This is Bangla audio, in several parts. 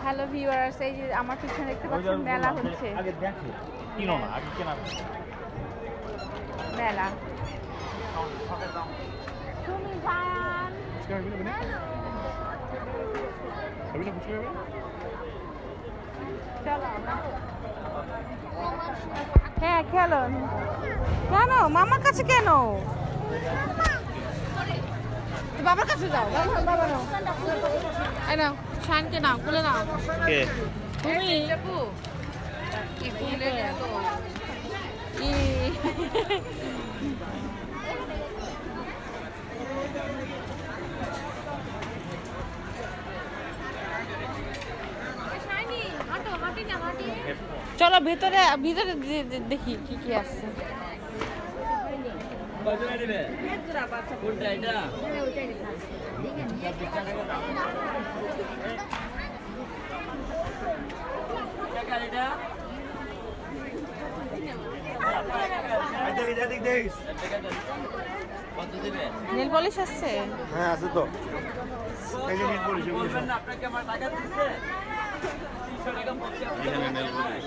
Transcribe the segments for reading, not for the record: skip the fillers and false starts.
হ্যালো ভিউয়ার্স, এই যে আমার পিছনে দেখতে পাচ্ছেন মেলা হচ্ছে। আগে দেখো কিনো না, আগে কেনা মেলা তুমি জান চলো হ্যাঁ খেলো। কেন মামার কাছে কেন? বাবার কাছে যাও। বাবা নাও, এই নাও শানকে নাও, খুলে নাও। কে তুমি কি খুলে তো ই চলো ভেতরে ভিতরে দেখি কি কি আছে। নেল পলিশ আছে? হ্যাঁ আছে তো, এই যে নেল পলিশ আপনাকে আমার টাকা দিচ্ছে 300 টাকা বলছি এখানে নেল পলিশ।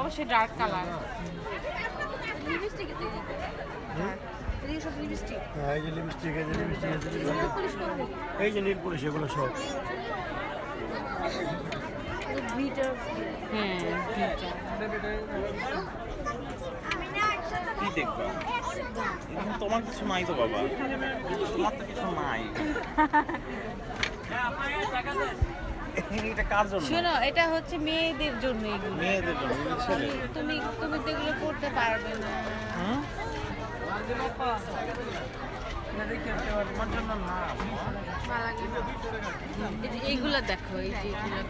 অবশ্যই ডার্ক কালার। হ্যাঁ এই যে লিপস্টিক, এই যে লিপস্টিক, এই যে নেল পলিশ, এগুলো সব। হ্যাঁ কি দেখবা? তোমার কিছু নাই তো বাবা, তোমার তো কিছু নাই। এটা কার জন্য? শোনো, এটা হচ্ছে মেয়েদের জন্য। এগুলো মেয়েদের জন্য, ছেলে। তুমি তুমি তো এগুলো করতে পারবে না। হুম? এইগুলো দেখো, এই যে এগুলো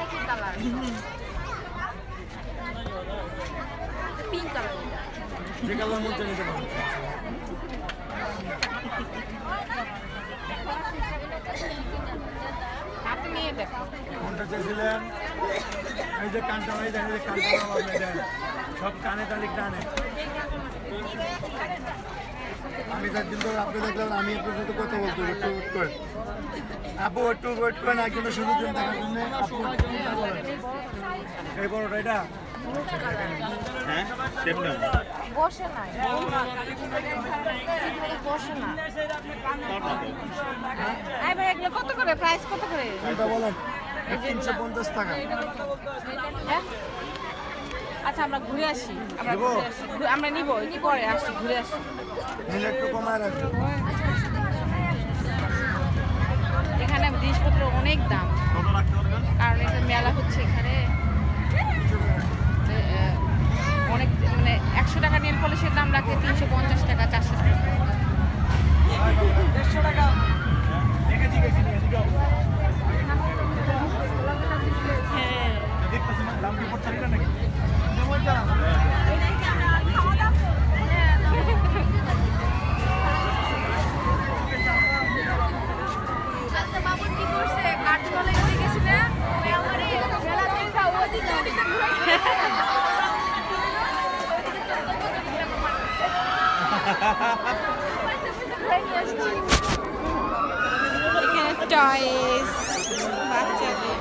একই কালার, পিঙ্ক কালার। যে কালার মধ্যে নিতে পারো। হাতে নিয়ে দেখো। কোনটা চেয়েছিলেন? এই যে কানটা, এই দেখেন, এই কানটা আপনাদের সব কানে তালি কানে। আমি একদিন ধরে আপনি দেখলাম, আমি আপনার সাথে কথা বলতে হবে, একটু ওয়েট করেন। আপু একটু ওয়েট করেন, একজন সুযোগ দিন দেখার জন্য। আপু চিন্তা করেন, এই বড়টা এটা হ্যাঁ বসে না, বসে না। এবার এগুলো কত করে, প্রাইস কত করে? এটা বলেন 350 টাকা। হ্যাঁ আচ্ছা, আমরা ঘুরে আসি, নেবো? আমরা নিব, একটু পরে আসি, ঘুরে আসি। নিলে একটু কমায় রাখবেন। এখানে জিনিসপত্র অনেক দাম, কত রাখতে পারবেন? কারণ এটা মেলা হচ্ছে এখানে। অনেক মানে 100 টাকা নেল পলিশের দাম রাখে 350 টাকা, 400 টাকা। 150 টাকা দেখে জিজ্ঞেসি নিয়ে দিও। হ্যাঁ দেখতেছেন না দাম কি পড়ছে না নাকি? এখানে টয়েস বাচ্চাদের।